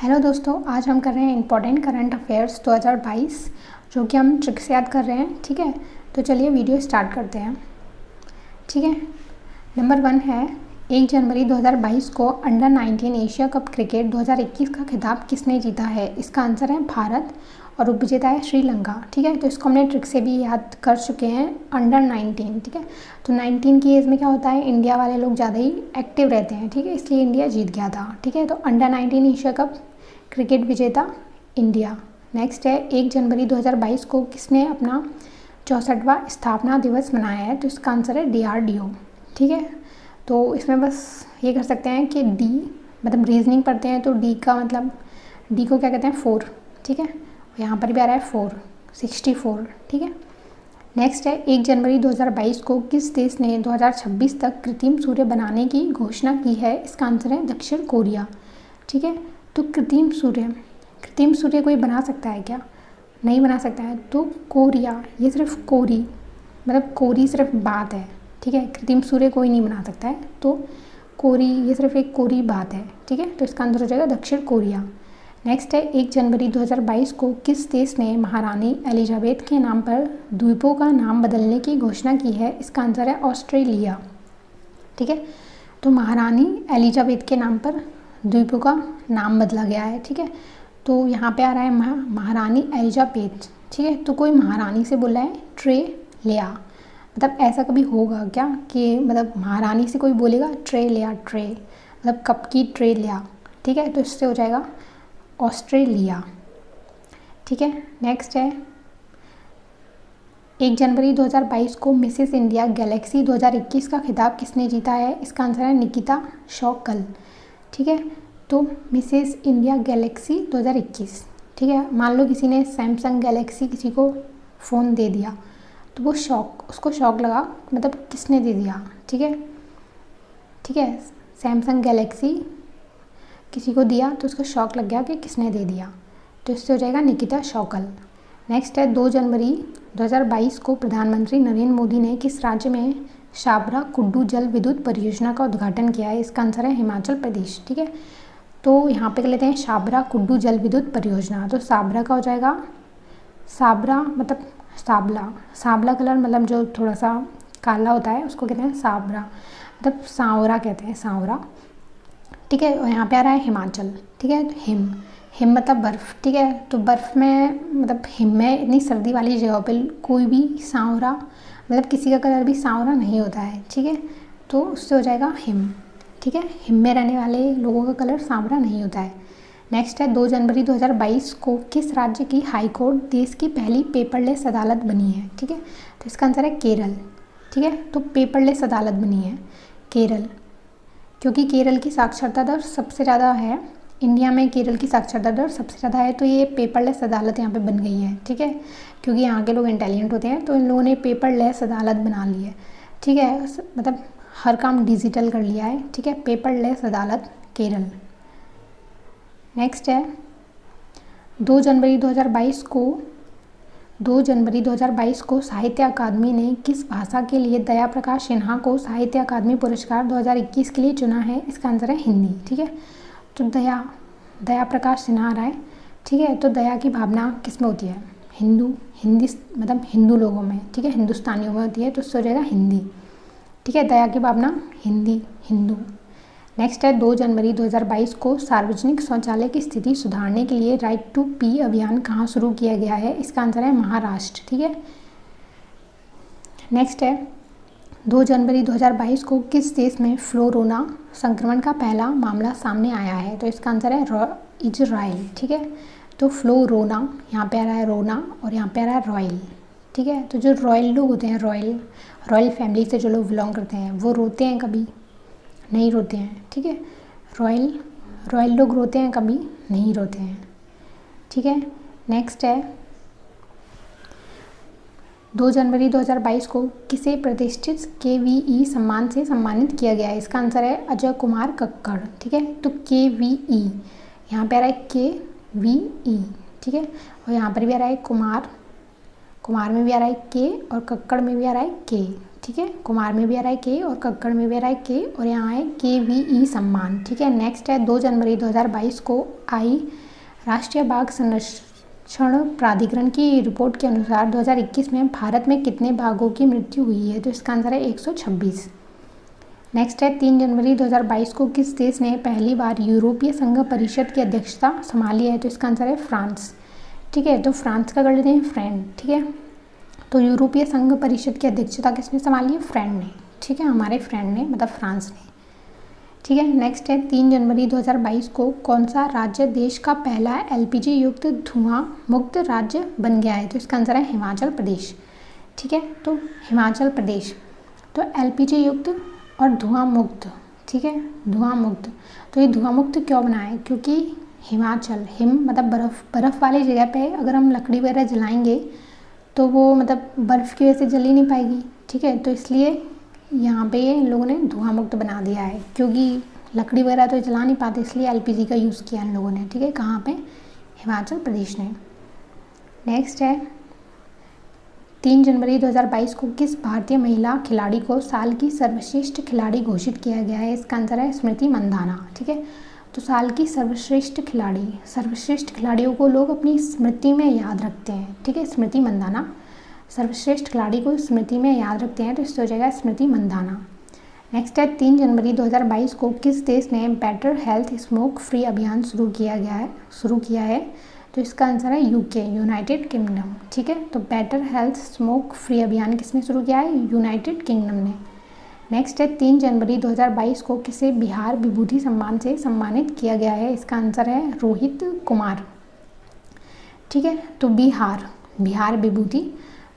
Hello दोस्तों, आज हम कर रहे हैं इम्पॉर्टेंट करंट अफेयर्स 2022 जो कि हम ट्रिक से याद कर रहे हैं। ठीक है, तो चलिए वीडियो स्टार्ट करते हैं। ठीक है, नंबर 1 है 1 जनवरी 2022 को अंडर 19 एशिया कप क्रिकेट 2021 का खिताब किसने जीता है। इसका आंसर है भारत और उपविजेता है श्रीलंका। ठीक है, तो इसको हमने ट्रिक से भी याद कर चुके हैं। अंडर 19, ठीक है, तो 19 की एज में क्या होता है, इंडिया वाले लोग ज़्यादा ही एक्टिव रहते हैं। ठीक है, इसलिए इंडिया जीत गया था। ठीक है, तो अंडर 19 एशिया कप क्रिकेट विजेता इंडिया। नेक्स्ट है 1 जनवरी 2022 को किसने अपना 64वां स्थापना दिवस मनाया है। तो इसका आंसर है DRDO। ठीक है, तो इसमें बस ये कर सकते हैं कि डी मतलब रीजनिंग पढ़ते हैं तो डी का मतलब डी को क्या कहते हैं 4। ठीक है, यहाँ पर भी आ रहा है 4 64। ठीक है, नेक्स्ट है 1 जनवरी 2022 को किस देश ने 2026 तक कृत्रिम सूर्य बनाने की घोषणा की है। इसका आंसर है दक्षिण कोरिया। ठीक है, तो कृत्रिम सूर्य कोई बना सकता है क्या? नहीं बना सकता है। तो कोरिया, ये सिर्फ कोरी मतलब कोरी सिर्फ बात है। ठीक है, कृत्रिम सूर्य कोई नहीं बना सकता है, तो कोरी ये सिर्फ एक कोरी बात है। ठीक है, तो इसका आंसर हो जाएगा दक्षिण कोरिया। नेक्स्ट है 1 जनवरी 2022 को किस देश ने महारानी एलिजाबेथ के नाम पर द्वीपों का नाम बदलने की घोषणा की है। इसका आंसर है ऑस्ट्रेलिया। ठीक है, तो महारानी एलिजाबेथ के नाम पर द्वीपों का नाम बदला गया है। ठीक है, तो यहाँ पे आ रहा है महारानी एलिजाबेथ। ठीक है, तो कोई महारानी से बोला है ट्रे लिया, मतलब ऐसा कभी होगा क्या कि मतलब महारानी से कोई बोलेगा ट्रे लिया, ट्रे मतलब कप की ट्रे लिया। ठीक है, तो इससे हो जाएगा ऑस्ट्रेलिया। ठीक है, नेक्स्ट है 1 जनवरी 2022 को मिसेस इंडिया गैलेक्सी 2021 का खिताब किसने जीता है। इसका आंसर है निकिता शौकल। ठीक है, तो मिसेस इंडिया गैलेक्सी 2021। ठीक है, मान लो किसी ने सैमसंग गैलेक्सी किसी को फ़ोन दे दिया तो वो उसको शौक लगा, मतलब किसने दे दिया। ठीक है, ठीक है, सैमसंग गैलेक्सी किसी को दिया तो उसको शौक लग गया कि किसने दे दिया, तो इससे हो जाएगा निकिता शौकल। नेक्स्ट है 2 जनवरी 2022 को प्रधानमंत्री नरेंद्र मोदी ने किस राज्य में शाबरा कुड्डू जल विद्युत परियोजना का उद्घाटन किया है। इसका आंसर है हिमाचल प्रदेश। ठीक है, तो यहाँ पे कर लेते हैं शाबरा कुड्डू जल विद्युत परियोजना। तो साबरा का हो जाएगा साबरा मतलब साबला कलर मतलब जो थोड़ा सा काला होता है उसको कहते हैं साबरा, मतलब सांवरा कहते हैं, सांवरा। ठीक है, और यहाँ पे आ रहा है हिमाचल। ठीक है, तो हिम मतलब बर्फ़। ठीक है, तो बर्फ़ में मतलब हिम में इतनी सर्दी वाली जगह पे कोई भी सांवरा मतलब किसी का कलर भी सांवरा नहीं होता है। ठीक है, तो उससे हो जाएगा हिम। ठीक है, हिम में रहने वाले लोगों का कलर सांवरा नहीं होता है। नेक्स्ट है 2 जनवरी 2022 को किस राज्य की हाई कोर्ट देश की पहली पेपरलेस अदालत बनी है। ठीक है, तो इसका आंसर है केरल। ठीक है, तो पेपरलेस अदालत बनी है केरल, क्योंकि केरल की साक्षरता दर सबसे ज़्यादा है। इंडिया में केरल की साक्षरता दर सबसे ज़्यादा है, तो ये पेपरलेस अदालत यहाँ पे बन गई है। ठीक है, क्योंकि यहाँ के लोग इंटेलिजेंट होते हैं तो इन लोगों ने पेपरलेस अदालत बना ली है। ठीक है, मतलब हर काम डिजिटल कर लिया है। ठीक है, पेपरलेस अदालत केरल। नेक्स्ट है 2 जनवरी 2022 को साहित्य अकादमी ने किस भाषा के लिए दया प्रकाश सिन्हा को साहित्य अकादमी पुरस्कार 2021 के लिए चुना है। इसका आंसर है हिंदी। ठीक है, तो दया प्रकाश सिन्हा आ रहा है। ठीक है, तो दया की भावना किस में होती है, हिंदी मतलब हिंदू लोगों में। ठीक है, हिंदुस्तानियों में होती है, तो उससे हो जाएगा हिंदी। ठीक है, दया की भावना हिंदू। नेक्स्ट है 2 जनवरी 2022 को सार्वजनिक शौचालय की स्थिति सुधारने के लिए राइट टू पी अभियान कहाँ शुरू किया गया है। इसका आंसर है महाराष्ट्र। ठीक है, नेक्स्ट है 2 जनवरी 2022 को किस देश में फ्लोरोना संक्रमण का पहला मामला सामने आया है। तो इसका आंसर है इजराइल। ठीक है, तो फ्लोरोना यहाँ पे आ रहा है रोना और यहाँ पे आ रहा है रॉयल। ठीक है, तो जो रॉयल लोग होते हैं, रॉयल फैमिली से जो लोग बिलोंग करते हैं वो रोते हैं कभी नहीं रोते हैं। ठीक है, रॉयल लोग रोते हैं कभी नहीं रोते हैं। ठीक है, नेक्स्ट है 2 जनवरी 2022 को किसे प्रतिष्ठित KVE सम्मान से सम्मानित किया गया है। इसका आंसर है अजय कुमार कक्कड़। ठीक है, तो KVE यहाँ पे आ रहा है KVE। ठीक है, और यहाँ पर भी आ रहा है कुमार में भी आ रहा है K और कक्कड़ में भी आ रहा है K। ठीक है, कुमार में भी आ रहा है के और कक्कड़ में भी आ रहा है के, और यहाँ है KVE सम्मान। ठीक है, नेक्स्ट है 2 जनवरी 2022 को आई राष्ट्रीय बाघ संरक्षण प्राधिकरण की रिपोर्ट के अनुसार 2021 में भारत में कितने बाघों की मृत्यु हुई है? तो इसका आंसर है 126। नेक्स्ट है 3 जनवरी 2022 को किस देश ने पहली बार यूरोपीय संघ परिषद की अध्यक्षता संभाली है? तो इसका आंसर है फ्रांस। ठीक है, तो फ्रांस का कर लेते हैं फ्रेंड। ठीक है, तो यूरोपीय संघ परिषद की अध्यक्षता किसने संभाली है? फ्रेंड ने। ठीक है, हमारे फ्रेंड ने, मतलब फ्रांस ने। ठीक है, नेक्स्ट है 3 जनवरी 2022 को कौन सा राज्य देश का पहला LPG युक्त धुआं मुक्त राज्य बन गया है? तो इसका आंसर है हिमाचल प्रदेश। ठीक है, तो हिमाचल प्रदेश, तो LPG युक्त और धुआं मुक्त। ठीक है, धुआं मुक्त, तो ये धुआं मुक्त क्यों बना है? क्योंकि हिमाचल, हिम मतलब बर्फ़ वाली जगह पे अगर हम लकड़ी वगैरह जलाएंगे तो वो मतलब बर्फ़ की वजह से जल ही नहीं पाएगी। ठीक है, तो इसलिए यहाँ पे इन लोगों ने धुआं मुक्त बना दिया है, क्योंकि लकड़ी वगैरह तो जला नहीं पाते, इसलिए LPG का यूज़ किया इन लोगों ने। ठीक है, कहाँ पे? हिमाचल प्रदेश ने। नेक्स्ट है 3 जनवरी 2022 को किस भारतीय महिला खिलाड़ी को साल की सर्वश्रेष्ठ खिलाड़ी घोषित किया गया है? इसका आंसर है स्मृति मंदाना। ठीक है, तो साल की सर्वश्रेष्ठ खिलाड़ियों को लोग अपनी स्मृति में याद रखते हैं। ठीक है, स्मृति मंदाना, सर्वश्रेष्ठ खिलाड़ी को स्मृति में याद रखते हैं, तो इससे हो जाएगा स्मृति मंदाना। नेक्स्ट है 3 जनवरी 2022 को किस देश ने बेटर हेल्थ स्मोक फ्री अभियान शुरू किया है? तो इसका आंसर है UK, यूनाइटेड किंगडम। ठीक है, तो बेटर हेल्थ स्मोक फ्री अभियान किसने शुरू किया है? यूनाइटेड किंगडम ने। नेक्स्ट है 3 जनवरी 2022 को किसे बिहार विभूति सम्मान से सम्मानित किया गया है? इसका आंसर है रोहित कुमार। ठीक है, तो बिहार विभूति,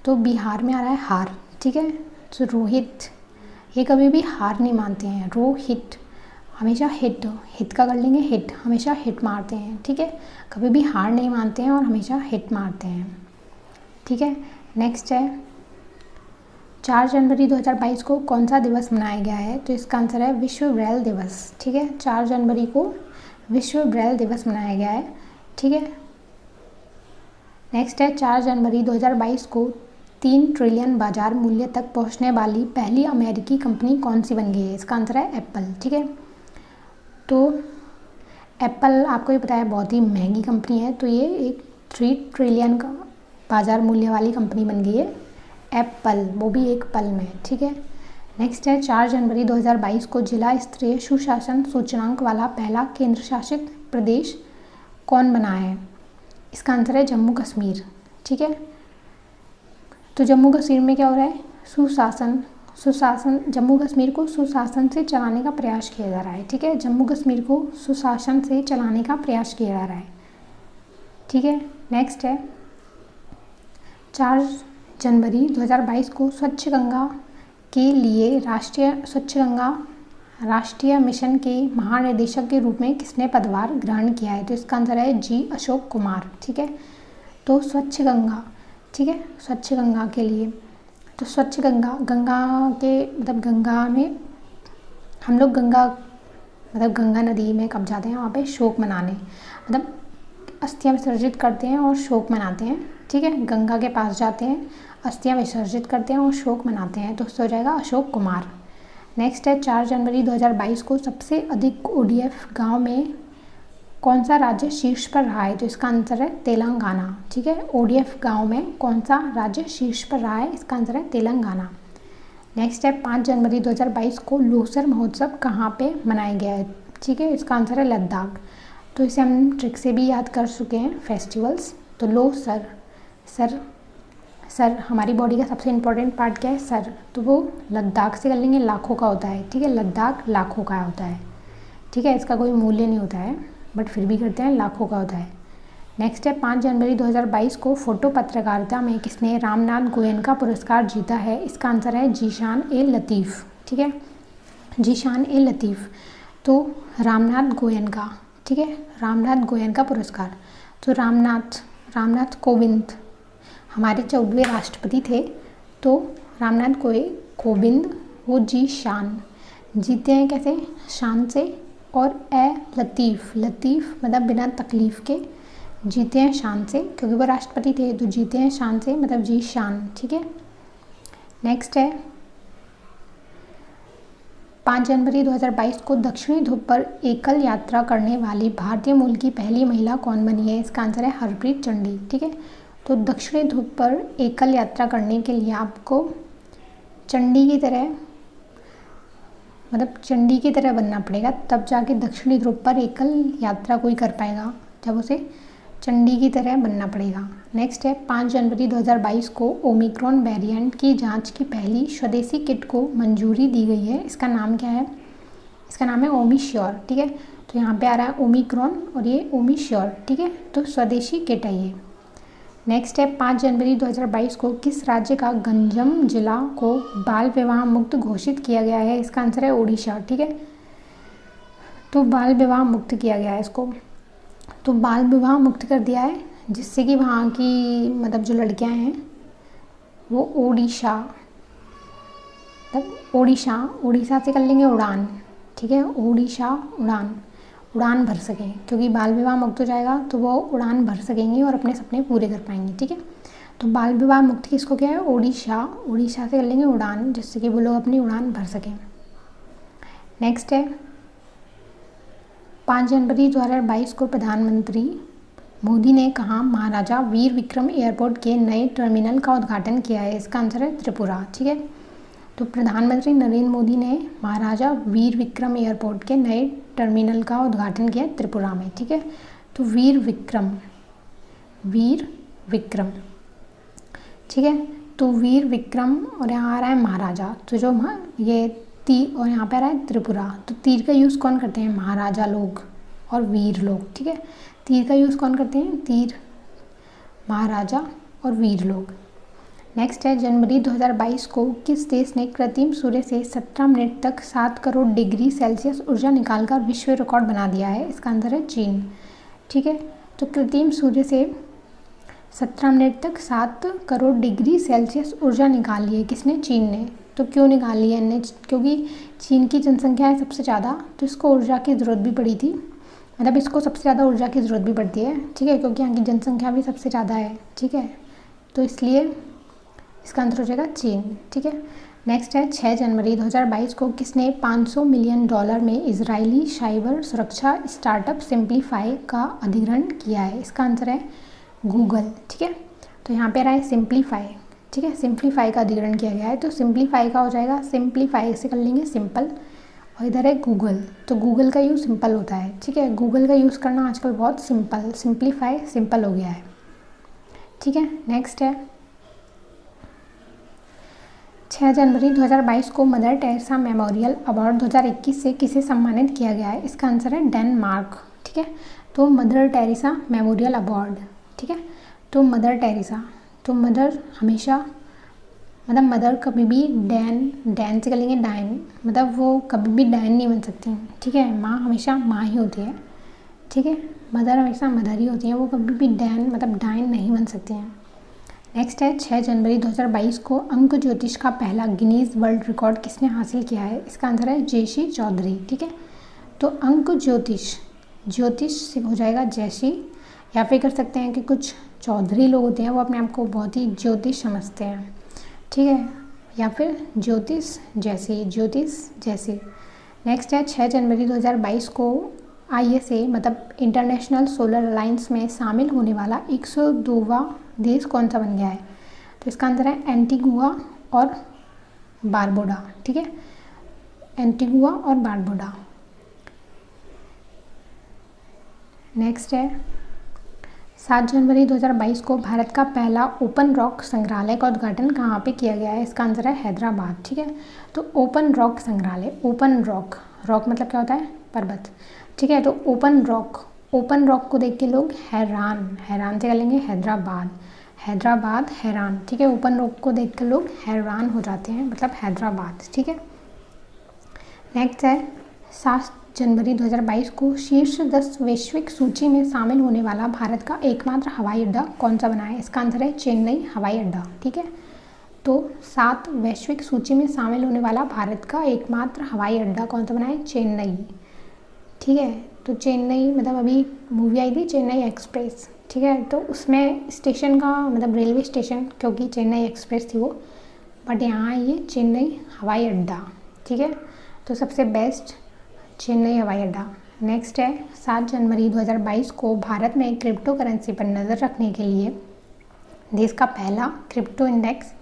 तो बिहार में आ रहा है हार। ठीक है, तो रोहित, ये कभी भी हार नहीं मानते हैं। रोहित हमेशा हिट का कर लेंगे, हिट, हमेशा हिट मारते हैं। ठीक है, कभी भी हार नहीं मानते हैं और हमेशा हिट मारते हैं। ठीक है, नेक्स्ट है 4 जनवरी 2022 को कौन सा दिवस मनाया गया है? तो इसका आंसर है विश्व ब्रेल दिवस। ठीक है, 4 जनवरी को विश्व ब्रेल दिवस मनाया गया है। ठीक है, नेक्स्ट है 4 जनवरी 2022 को 3 ट्रिलियन बाजार मूल्य तक पहुंचने वाली पहली अमेरिकी कंपनी कौन सी बन गई है? इसका आंसर है एप्पल। ठीक है, तो एप्पल आपको ही पता है बहुत ही महंगी कंपनी है, तो ये एक 3 ट्रिलियन का बाजार मूल्य वाली कंपनी बन गई है एप्पल, वो भी एक पल में। ठीक है, नेक्स्ट है 4 जनवरी 2022 को जिला स्तरीय सुशासन सूचकांक वाला पहला केंद्र शासित प्रदेश कौन बना है? इसका आंसर है जम्मू कश्मीर। ठीक है, तो जम्मू कश्मीर में क्या हो रहा है? सुशासन, जम्मू कश्मीर को सुशासन से चलाने का प्रयास किया जा रहा है। ठीक है, जम्मू कश्मीर को सुशासन से चलाने का प्रयास किया जा रहा है। ठीक है, नेक्स्ट है 4 जनवरी 2022 को स्वच्छ गंगा के लिए राष्ट्रीय मिशन के महानिदेशक के रूप में किसने पदभार ग्रहण किया है? तो इसका आंसर है G अशोक कुमार। ठीक है, तो स्वच्छ गंगा, ठीक है, स्वच्छ गंगा के लिए, तो स्वच्छ गंगा के मतलब गंगा में हम लोग गंगा नदी में कब जाते हैं? वहाँ पे शोक मनाने, मतलब अस्थियाँ विसर्जित करते हैं और शोक मनाते हैं। ठीक है, गंगा के पास जाते हैं, अस्थियाँ विसर्जित करते हैं और शोक मनाते हैं, तो उससे हो जाएगा अशोक कुमार। नेक्स्ट है 4 जनवरी 2022 को सबसे अधिक ODF गाँव में कौन सा राज्य शीर्ष पर रहा है? तो इसका आंसर है तेलंगाना। ठीक है, ODF गाँव में कौन सा राज्य शीर्ष पर रहा है? इसका आंसर है तेलंगाना। नेक्स्ट है 5 जनवरी 2022 को लोसर महोत्सव कहाँ पे मनाया गया है? ठीक है, इसका आंसर है लद्दाख। तो इसे हम ट्रिक से भी याद कर चुके हैं फेस्टिवल्स। तो लोसर, सर हमारी बॉडी का सबसे इम्पोर्टेंट पार्ट क्या है? सर, तो वो लद्दाख से कर लेंगे, लाखों का होता है। ठीक है, लद्दाख लाखों का होता है। ठीक है, इसका कोई मूल्य नहीं होता है, बट फिर भी करते हैं, लाखों का होता है। नेक्स्ट है 5 जनवरी 2022 को फोटो पत्रकारिता में किसने रामनाथ गोयनका पुरस्कार जीता है? इसका आंसर है जीशान ए लतीफ़। ठीक है, जीशान ए लतीफ़, तो रामनाथ गोयनका। ठीक है, रामनाथ गोयनका पुरस्कार, तो रामनाथ कोविंद हमारे 14वें राष्ट्रपति थे, तो रामनाथ कोविंद वो जीशान जीते हैं कैसे? शान से, और लतीफ़ मतलब बिना तकलीफ़ के जीते हैं शान से, क्योंकि वो राष्ट्रपति थे, तो जीते हैं शान से मतलब जी शान। ठीक है, नेक्स्ट है 5 जनवरी 2022 को दक्षिणी ध्रुव पर एकल यात्रा करने वाली भारतीय मूल की पहली महिला कौन बनी है? इसका आंसर है हरप्रीत चंडी। ठीक है, तो दक्षिणी ध्रुव पर एकल यात्रा करने के लिए आपको चंडी की तरह चंडी की तरह बनना पड़ेगा, तब जाके दक्षिणी ध्रुव पर एकल यात्रा कोई कर पाएगा, जब उसे चंडी की तरह बनना पड़ेगा। नेक्स्ट है 5 जनवरी 2022 को ओमिक्रॉन वेरिएंट की जांच की पहली स्वदेशी किट को मंजूरी दी गई है। इसका नाम क्या है? इसका नाम है ओमिश्योर। ठीक है, तो यहाँ पे आ रहा है ओमिक्रॉन और ये ओमिश्योर। ठीक है, तो स्वदेशी किट है ये। नेक्स्ट है 5 जनवरी 2022 को किस राज्य का गंजम जिला को बाल विवाह मुक्त घोषित किया गया है? इसका आंसर है ओडिशा। ठीक है, तो बाल विवाह मुक्त किया गया है इसको, तो बाल विवाह मुक्त कर दिया है, जिससे कि वहाँ की जो लड़कियाँ हैं वो उड़ीसा से कर लेंगे उड़ान। ठीक है, उड़ीसा उड़ान भर सकें, क्योंकि बाल विवाह मुक्त हो जाएगा तो वो उड़ान भर सकेंगी और अपने सपने पूरे कर पाएंगी। ठीक है, तो बाल विवाह मुक्त किसको क्या है? उड़ीसा से कर लेंगे उड़ान, जिससे कि वो लोग अपनी उड़ान भर सकें। नेक्स्ट है 5 जनवरी 2022 को प्रधानमंत्री मोदी ने कहाँ महाराजा वीर विक्रम एयरपोर्ट के नए टर्मिनल का उद्घाटन किया है? इसका आंसर है त्रिपुरा। ठीक है, तो प्रधानमंत्री नरेंद्र मोदी ने महाराजा वीर विक्रम एयरपोर्ट के नए टर्मिनल का उद्घाटन किया त्रिपुरा में। ठीक है, तो वीर विक्रम। ठीक है, तो वीर विक्रम और यहाँ आ रहा है महाराजा, तो जो ये तीर और यहाँ पे आ रहा है त्रिपुरा, तो तीर का यूज़ कौन करते हैं? महाराजा लोग और वीर लोग। ठीक है, तीर का यूज़ कौन करते हैं? तीर महाराजा और वीर लोग। नेक्स्ट है जनवरी 2022 को किस देश ने कृत्रिम सूर्य से 17 मिनट तक 7 करोड़ डिग्री सेल्सियस ऊर्जा निकालकर विश्व रिकॉर्ड बना दिया है? इसका आंसर है चीन। ठीक है, तो कृत्रिम सूर्य से 17 मिनट तक 7 करोड़ डिग्री सेल्सियस ऊर्जा निकाल ली है। किसने? चीन ने। तो क्यों निकाल लिया इनने? क्योंकि चीन की जनसंख्या है सबसे ज़्यादा, तो इसको ऊर्जा की ज़रूरत भी पड़ी थी, इसको सबसे ज़्यादा ऊर्जा की ज़रूरत भी पड़ती है। ठीक है, क्योंकि यहाँ की जनसंख्या भी सबसे ज़्यादा है। ठीक है, तो इसलिए इसका आंसर हो जाएगा चीन। ठीक है, नेक्स्ट है 6 जनवरी 2022 को किसने $500 मिलियन में इजरायली साइबर सुरक्षा स्टार्टअप सिंप्लीफाई का अधिग्रहण किया है? इसका आंसर है गूगल। ठीक है, तो यहाँ पे रहा है सिंप्लीफाई। ठीक है, सिंप्लीफाई का अधिग्रहण किया गया है, तो सिंप्लीफाई का हो जाएगा सिंप्लीफाई से कर लेंगे सिंपल, और इधर है गूगल, तो गूगल का यूज़ सिंपल होता है। ठीक है, गूगल का यूज़ करना आजकल बहुत सिंप्लीफाई सिंपल हो गया है। ठीक है, नेक्स्ट है 6 जनवरी 2022 को मदर टेरेसा मेमोरियल अवार्ड 2021 से किसे सम्मानित किया गया है? इसका आंसर है डेनमार्क। ठीक है, तो मदर टेरेसा मेमोरियल अवार्ड। ठीक है, तो मदर टेरेसा, तो मदर हमेशा मदर कभी भी डैन से कर लेंगे डाइन, वो कभी भी डाइन नहीं बन सकती। ठीक है, माँ हमेशा माँ ही होती है। ठीक है, मदर हमेशा मदर ही होती है, वो कभी भी डाइन नहीं बन सकती हैं। नेक्स्ट है 6 जनवरी 2022 को अंक ज्योतिष का पहला गिनीज वर्ल्ड रिकॉर्ड किसने हासिल किया है? इसका आंसर है जयश्री चौधरी। ठीक है, तो अंक ज्योतिष से हो जाएगा जयश्री, या फिर कर सकते हैं कि कुछ चौधरी लोग होते हैं वो अपने आप को बहुत ही ज्योतिष समझते हैं। ठीक है, या फिर ज्योतिष जैसी। नेक्स्ट है 6 जनवरी 2022 को ISA इंटरनेशनल सोलर अलायंस में शामिल होने वाला 102वां देश कौन सा बन गया है? तो इसका आंसर है एंटीगुआ और बारबुडा। ठीक है, एंटीगुआ और बारबुडा। नेक्स्ट है 7 जनवरी 2022 को भारत का पहला ओपन रॉक संग्रहालय का उद्घाटन कहाँ पे किया गया है? इसका आंसर है हैदराबाद। ठीक है, तो ओपन रॉक संग्रहालय, ओपन रॉक मतलब क्या होता है? पर्वत। ठीक है, तो ओपन रॉक को देख के लोग हैरान से कर लेंगे हैदराबाद हैरान। ठीक है, ओपन रॉक को देख कर लोग हैरान हो जाते हैं, हैदराबाद। ठीक है, नेक्स्ट है 7 जनवरी 2022 को शीर्ष 10 वैश्विक सूची में शामिल होने वाला भारत का एकमात्र हवाई अड्डा कौन सा बना है? इसका आंसर है चेन्नई हवाई अड्डा। ठीक है, तो 7 वैश्विक सूची में शामिल होने वाला भारत का एकमात्र हवाई अड्डा कौन सा बना है? चेन्नई। ठीक है, तो चेन्नई अभी मूवी आई थी चेन्नई एक्सप्रेस। ठीक है, तो उसमें स्टेशन का रेलवे स्टेशन क्योंकि चेन्नई एक्सप्रेस थी वो, बट यहाँ ये चेन्नई हवाई अड्डा। ठीक है, तो सबसे बेस्ट चेन्नई हवाई अड्डा। नेक्स्ट है 7 जनवरी 2022 को भारत में क्रिप्टो करेंसी पर नज़र रखने के लिए देश का पहला क्रिप्टो इंडेक्स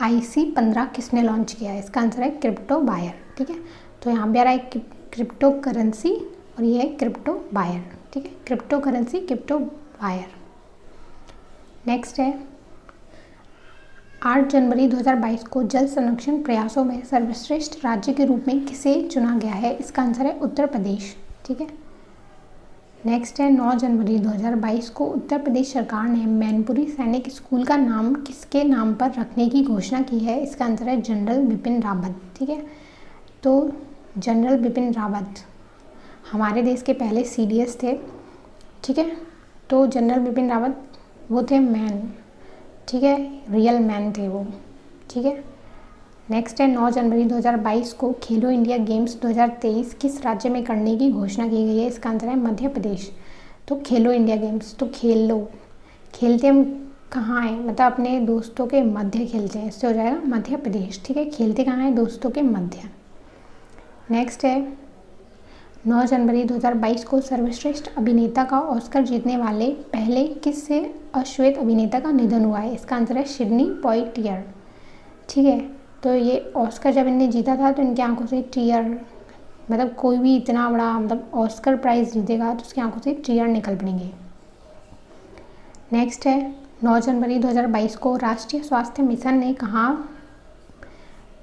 IC15 किसने लॉन्च किया है? इसका आंसर है क्रिप्टो बायर। ठीक है, तो यहाँ पे आ रहा है क्रिप्टो करेंसी और ये है क्रिप्टो बायर। ठीक है, crypto currency crypto buyer. Next है 8 जनवरी 2022 को जल संरक्षण प्रयासों में सर्वश्रेष्ठ राज्य के रूप में किसे चुना गया है? इसका आंसर है उत्तर प्रदेश। ठीक है, नेक्स्ट है 9 जनवरी 2022 को उत्तर प्रदेश सरकार ने मैनपुरी सैनिक स्कूल का नाम किसके नाम पर रखने की घोषणा की है? इसका आंसर है जनरल बिपिन रावत। ठीक है, तो जनरल बिपिन रावत हमारे देश के पहले CDS थे। ठीक है, तो जनरल बिपिन रावत वो थे मैन। ठीक है, रियल मैन थे वो। ठीक है, नेक्स्ट है 9 जनवरी 2022 को खेलो इंडिया गेम्स 2023 किस राज्य में करने की घोषणा की गई है? इसका आंसर है मध्य प्रदेश। तो खेलो इंडिया गेम्स तो खेल लो, खेलते हम कहाँ हैं? मतलब अपने दोस्तों के मध्य खेलते हैं, इससे हो जाएगा मध्य प्रदेश। ठीक है, खेलते कहाँ हैं? दोस्तों के मध्य। नेक्स्ट है 9 जनवरी 2022 को सर्वश्रेष्ठ अभिनेता का ऑस्कर जीतने वाले पहले किस अश्वेत अभिनेता का निधन हुआ है? इसका आंसर है सिडनी पॉइटियर। ठीक है, तो ये ऑस्कर जब इन्हें जीता था तो इनकी आंखों से टीयर, मतलब कोई भी इतना बड़ा मतलब ऑस्कर प्राइज़ जीतेगा तो उसकी आंखों से टीयर निकल पड़ेंगे। नेक्स्ट है 9 जनवरी 2022 को राष्ट्रीय स्वास्थ्य मिशन ने कहाँ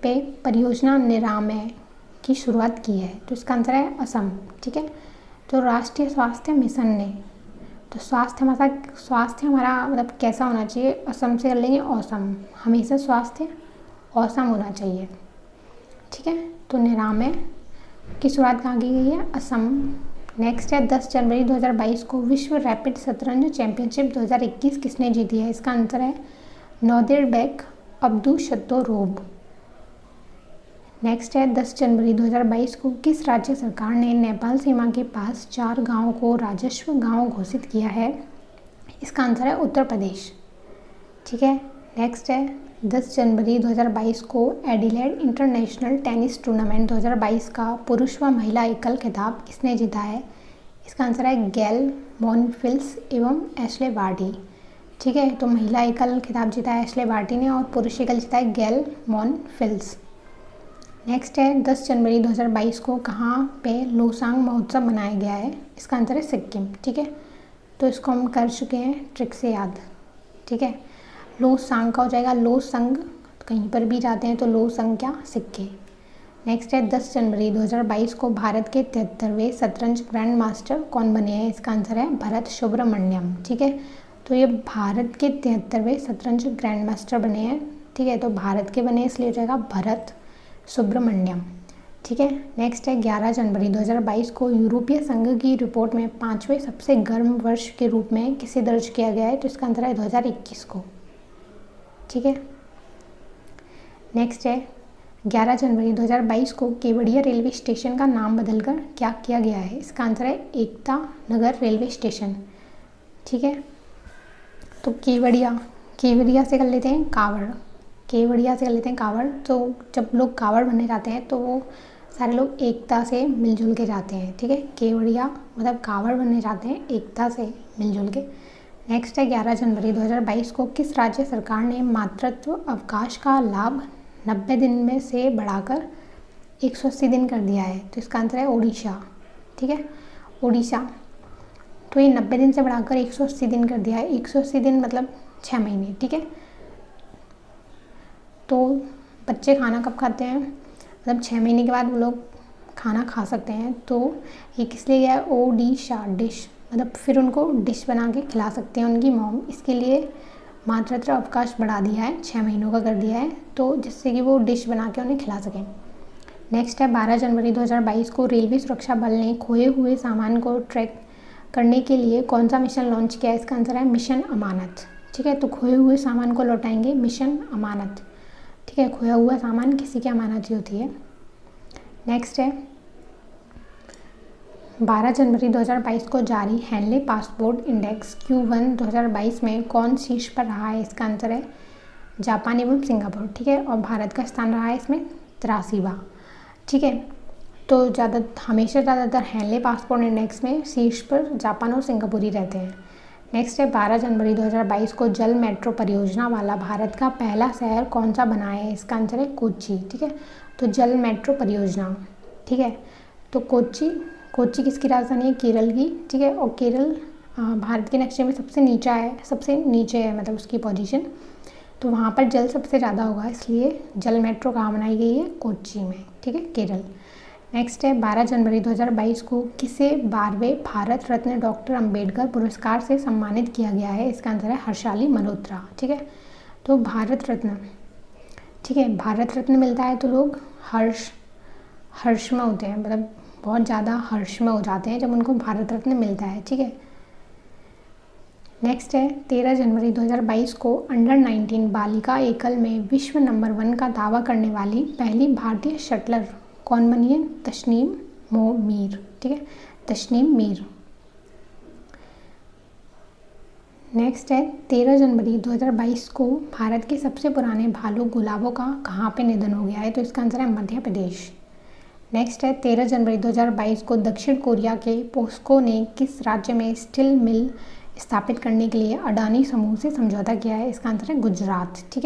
पे परियोजना निरामय की शुरुआत की है? तो इसका आंसर है असम। ठीक है, तो राष्ट्रीय स्वास्थ्य मिशन ने, तो स्वास्थ्य हमारा मतलब कैसा होना चाहिए? असम से कर लेंगे औसम, हमेशा स्वास्थ्य औसम होना चाहिए। ठीक है, तो निरामय की शुरुआत कहाँ की गई है? असम। नेक्स्ट है 10 जनवरी 2022 को विश्व रैपिड शतरंज चैंपियनशिप 2021 किसने जीती है? इसका आंसर है नोदिरबेक अब्दुशतोरोव। नेक्स्ट है 10 जनवरी 2022 को किस राज्य सरकार ने नेपाल सीमा के पास 4 गांवों को राजस्व गांव घोषित किया है? इसका आंसर है उत्तर प्रदेश। ठीक है, नेक्स्ट है 10 जनवरी 2022 को एडिलेड इंटरनेशनल टेनिस टूर्नामेंट 2022 का पुरुष व महिला एकल खिताब किसने जीता है? इसका आंसर है गैल मॉनफिल्स एवं एशले बार्टी। ठीक है, तो महिला एकल खिताब जीता है एशले बार्टी ने और पुरुष एकल जीता है गैल मॉनफिल्स। नेक्स्ट है 10 जनवरी 2022 को कहाँ पे लोसांग महोत्सव मनाया गया है? इसका आंसर है सिक्किम। ठीक है, तो इसको हम कर चुके हैं ट्रिक से याद। ठीक है, लोसांग का हो जाएगा लोसंग, कहीं पर भी जाते हैं तो लोसंग क्या? सिक्के। नेक्स्ट है 10 जनवरी 2022 को भारत के 73वें शतरंज ग्रैंड मास्टर कौन बने हैं? इसका आंसर है भरत सुब्रमण्यम। ठीक है, तो ये भारत के 73वें शतरंज ग्रैंड मास्टर बने हैं। ठीक है, तो भारत के बने इसलिए हो जाएगा भरत सुब्रमण्यम। ठीक है, नेक्स्ट है 11 जनवरी 2022 को यूरोपीय संघ की रिपोर्ट में 5वें सबसे गर्म वर्ष के रूप में किसे दर्ज किया गया है? तो इसका आंसर है 2021 को। ठीक है, नेक्स्ट है 11 जनवरी 2022 को केवड़िया रेलवे स्टेशन का नाम बदलकर क्या किया गया है? इसका आंसर है एकता नगर रेलवे स्टेशन। ठीक है, तो केवड़िया से कर लेते हैं कावड़, केवड़िया से कर लेते हैं कावड़। तो जब लोग कावड़ बनने जाते हैं तो वो सारे लोग एकता से मिलजुल के जाते हैं। ठीक है, केवड़िया मतलब कावड़ बनने जाते हैं एकता से मिलजुल के। नेक्स्ट है 11 जनवरी 2022 को किस राज्य सरकार ने मातृत्व अवकाश का लाभ 90 दिन में से बढ़ाकर 180 दिन कर दिया है? तो इसका आंसर है ओडिशा। ठीक है, ओडिशा, तो ये 90 दिन से बढ़ाकर 180 दिन कर दिया है। 180 दिन मतलब 6 महीने। ठीक है, तो बच्चे खाना कब खाते हैं? मतलब 6 महीने के बाद वो लोग खाना खा सकते हैं। तो ये किस लिए गया है? ओडिशा, डिश, मतलब फिर उनको डिश बना के खिला सकते हैं उनकी मॉम, इसके लिए मातृत्व अवकाश बढ़ा दिया है, 6 महीनों का कर दिया है, तो जिससे कि वो डिश बना के उन्हें खिला सकें। नेक्स्ट है 12 जनवरी 2022 को रेलवे सुरक्षा बल ने खोए हुए सामान को ट्रैक करने के लिए कौन सा मिशन लॉन्च किया है? इसका आंसर है मिशन अमानत। ठीक है, तो खोए हुए सामान को लौटाएंगे मिशन अमानत। ठीक है, खोया हुआ सामान किसी की अमानत ही होती है। नेक्स्ट है 12 जनवरी 2022 को जारी हैंडले पासपोर्ट इंडेक्स Q1 2022 में कौन शीर्ष पर रहा है? इसका आंसर है जापान एवं सिंगापुर। ठीक है, और भारत का स्थान रहा है इसमें 83वां। ठीक है। तो हमेशा ज़्यादातर हेनले पासपोर्ट इंडेक्स में शीर्ष पर जापान और सिंगापुर ही रहते हैं। नेक्स्ट है 12 जनवरी 2022 को जल मेट्रो परियोजना वाला भारत का पहला शहर कौन सा बना है? इसका आंसर है कोच्चि। ठीक है, तो जल मेट्रो परियोजना, ठीक है, तो कोच्चि किसकी राजधानी है? केरल की। ठीक है, और केरल भारत के नक्शे में सबसे नीचे है मतलब उसकी पोजीशन, तो वहाँ पर जल सबसे ज़्यादा होगा, इसलिए जल मेट्रो कहाँ बनाई गई है? कोच्चि में। ठीक है, केरल। नेक्स्ट है 12 जनवरी 2022 को किसे 12वें भारत रत्न डॉक्टर अंबेडकर पुरस्कार से सम्मानित किया गया है? इसका आंसर है हर्षाली मल्होत्रा। ठीक है, तो भारत रत्न, ठीक है, भारत रत्न मिलता है तो लोग हर्ष में होते हैं, मतलब बहुत ज़्यादा हर्ष में हो जाते हैं जब उनको भारत रत्न मिलता है। ठीक है, नेक्स्ट है 13 जनवरी 2022 को अंडर 19 बालिका एकल में विश्व नंबर 1 का दावा करने वाली पहली भारतीय शटलर कौन बनी है? तस्नीम मीर। ठीक है, तस्नीम मीर। नेक्स्ट है 13 जनवरी 2022 को भारत के सबसे पुराने भालू गुलाबों का कहाँ पे निधन हो गया है? तो इसका आंसर है मध्य प्रदेश। नेक्स्ट है 13 जनवरी 2022 को दक्षिण कोरिया के पोस्को ने किस राज्य में स्टील मिल स्थापित करने के लिए अडानी समूह से समझौता किया है? इसका आंसर है गुजरात। ठीक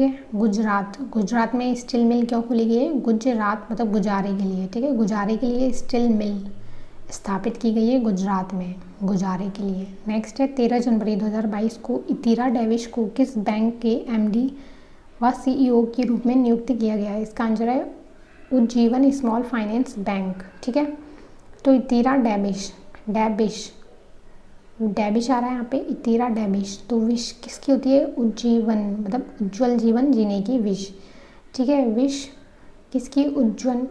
है, गुजरात में स्टील मिल क्यों खोली गई है? गुजरात मतलब गुजारे के लिए। ठीक है, गुजारे के लिए स्टील मिल स्थापित की गई है गुजरात में, गुजारे के लिए। नेक्स्ट है 13 जनवरी 2022 को इतीरा डेविश को किस बैंक के एमडी व सीईओ के रूप में नियुक्त किया गया है? इसका आंसर है उज्जीवन स्मॉल फाइनेंस बैंक। ठीक है, तो इतीरा डेबिश आ रहा है यहाँ पे, इतीरा डेबिश। तो विश किसकी होती है? उज्जीवन मतलब उज्जवल जीवन जीने की विश। ठीक है, विश किसकी? उज्जवल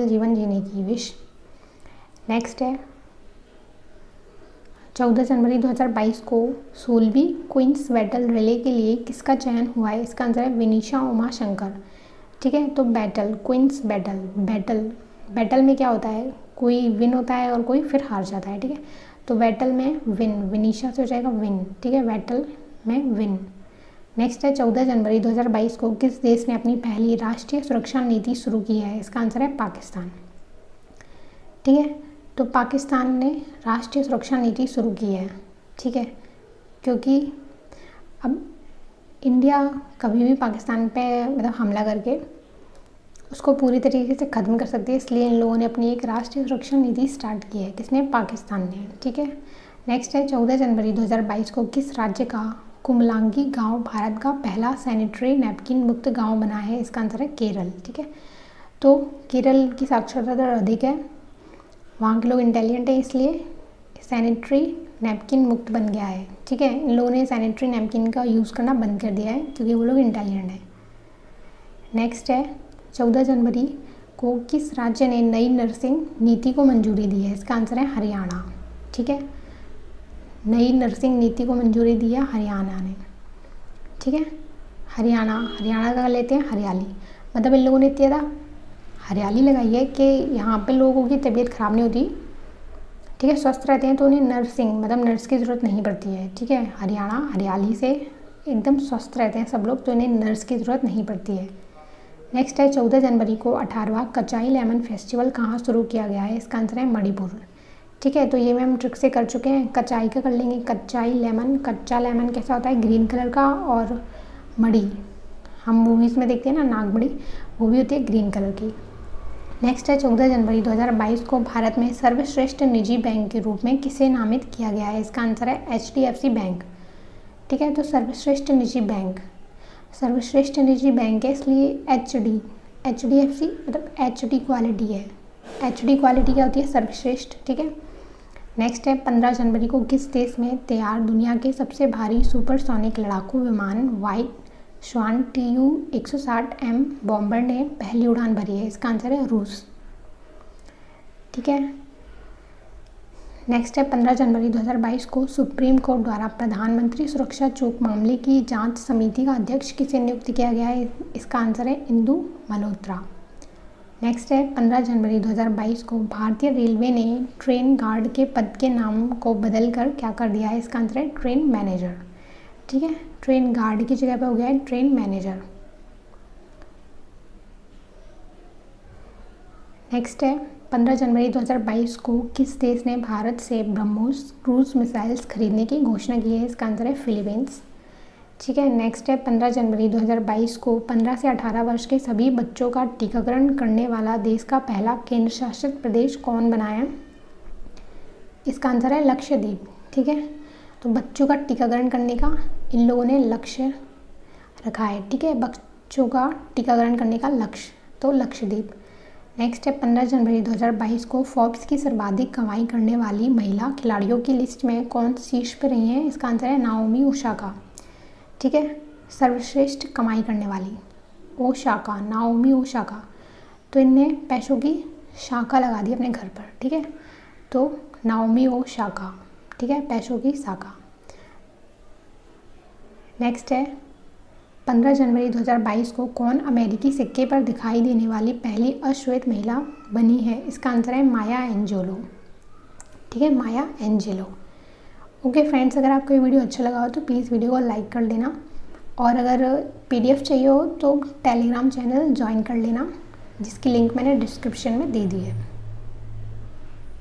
जीवन जीने की विश। नेक्स्ट है 14 जनवरी 2022 को सोलहवीं क्वींस बैटल रिले के लिए किसका चयन हुआ है? इसका आंसर है विनीशा उमाशंकर। ठीक है, तो क्वींस बैटल में क्या होता है? कोई विन होता है और कोई फिर हार जाता है। ठीक है, तो बैटल में विनीशा से हो जाएगा विन। ठीक है, बैटल में विन। नेक्स्ट है 14 जनवरी 2022 को किस देश ने अपनी पहली राष्ट्रीय सुरक्षा नीति शुरू की है? इसका आंसर है पाकिस्तान। ठीक है, तो पाकिस्तान ने राष्ट्रीय सुरक्षा नीति शुरू की है। ठीक है, क्योंकि अब इंडिया कभी भी पाकिस्तान पे मतलब हमला करके उसको पूरी तरीके से ख़त्म कर सकती है, इसलिए इन लोगों ने अपनी एक राष्ट्रीय सुरक्षा नीति स्टार्ट की है। किसने? पाकिस्तान ने। ठीक है, नेक्स्ट है 14 जनवरी 2022 को किस राज्य का कुमलांगी गांव भारत का पहला सैनिटरी नैपकिन मुक्त गांव बना है? इसका आंसर है केरल। ठीक है, तो केरल की साक्षरता दर अधिक है, वहाँ के लोग इंटेलिजेंट है, इसलिए सैनिटरी नैपकिन मुक्त बन गया है। ठीक है, इन लोगों ने सैनिटरी नैपकिन का यूज़ करना बंद कर दिया है क्योंकि वो लोग इंटेलिजेंट हैं। नेक्स्ट है 14 जनवरी को किस राज्य ने नई नर्सिंग नीति को मंजूरी दी है? इसका आंसर है हरियाणा। ठीक है, नई नर्सिंग नीति को मंजूरी दी है हरियाणा ने। ठीक है, हरियाणा का लेते हैं हरियाली, मतलब इन लोगों ने इतनी ज़्यादा हरियाली लगाई है कि यहाँ पे लोगों की तबीयत ख़राब नहीं होती। ठीक है, स्वस्थ रहते हैं तो उन्हें नर्स की ज़रूरत नहीं पड़ती है। ठीक है, हरियाली से एकदम स्वस्थ रहते हैं सब लोग, तो इन्हें नर्स की ज़रूरत नहीं पड़ती है। नेक्स्ट है 14 जनवरी को 18वां कचाई लेमन फेस्टिवल कहाँ शुरू किया गया है? इसका आंसर है मणिपुर। ठीक है, तो ये हम ट्रिक से कर चुके हैं। कचाई का कर लेंगे, कच्चा लेमन कैसा होता है? ग्रीन कलर का, और मड़ी हम मूवीज़ में देखते हैं ना, नागमड़ी, वो भी होती है ग्रीन कलर की। नेक्स्ट है 14 जनवरी 2022 को भारत में सर्वश्रेष्ठ निजी बैंक के रूप में किसे नामित किया गया है? इसका आंसर है HDFC बैंक। ठीक है, तो सर्वश्रेष्ठ निजी बैंक है, इसलिए HDFC मतलब HD क्वालिटी है। HD क्वालिटी क्या होती है? सर्वश्रेष्ठ। ठीक है, नेक्स्ट है 15 जनवरी को किस देश में तैयार दुनिया के सबसे भारी सुपरसोनिक लड़ाकू विमान व्हाइट स्वान Tu-160M बॉम्बर ने पहली उड़ान भरी है? इसका आंसर है रूस। ठीक है, नेक्स्ट है 15 जनवरी 2022 को सुप्रीम कोर्ट द्वारा प्रधानमंत्री सुरक्षा चूक मामले की जांच समिति का अध्यक्ष किसे नियुक्त किया गया है? इसका आंसर है इंदु मल्होत्रा। नेक्स्ट है 15 जनवरी 2022 को भारतीय रेलवे ने ट्रेन गार्ड के पद के नाम को बदलकर क्या कर दिया है? इसका आंसर है ट्रेन मैनेजर। ठीक है, ट्रेन गार्ड की जगह पे हो गया है ट्रेन मैनेजर। नेक्स्ट है 15 जनवरी 2022 को किस देश ने भारत से ब्रह्मोस क्रूज मिसाइल्स खरीदने की घोषणा की है? इसका आंसर है फिलीपींस। ठीक है। नेक्स्ट है 15 जनवरी 2022 को 15 से 18 वर्ष के सभी बच्चों का टीकाकरण करने वाला देश का पहला केंद्र शासित प्रदेश कौन बना है? इसका आंसर है लक्षद्वीप। ठीक है। तो बच्चों का टीकाकरण करने का इन लोगों ने लक्ष्य रखा है। ठीक है, बच्चों का टीकाकरण करने का लक्ष्य, तो लक्षद्वीप। नेक्स्ट है 15 जनवरी 2022 को फोर्ब्स की सर्वाधिक कमाई करने वाली महिला खिलाड़ियों की लिस्ट में कौन शीर्ष पर रही है? इसका आंसर है नाओमी ओसाका। ठीक है, सर्वश्रेष्ठ कमाई करने वाली ओसाका, नाओमी ओसाका। तो इनने पैसों की शाखा लगा दी अपने घर पर। ठीक है, तो नाओमी ओसाका। ठीक है, पैसों की शाखा। नेक्स्ट है 15 जनवरी 2022 को कौन अमेरिकी सिक्के पर दिखाई देने वाली पहली अश्वेत महिला बनी है? इसका आंसर है माया एंजेलो। ठीक है, माया एंजेलो। ओके फ्रेंड्स, अगर आपको ये वीडियो अच्छा लगा हो तो प्लीज़ वीडियो को लाइक कर देना, और अगर PDF चाहिए हो तो टेलीग्राम चैनल ज्वाइन कर लेना, जिसकी लिंक मैंने डिस्क्रिप्शन में दे दी है।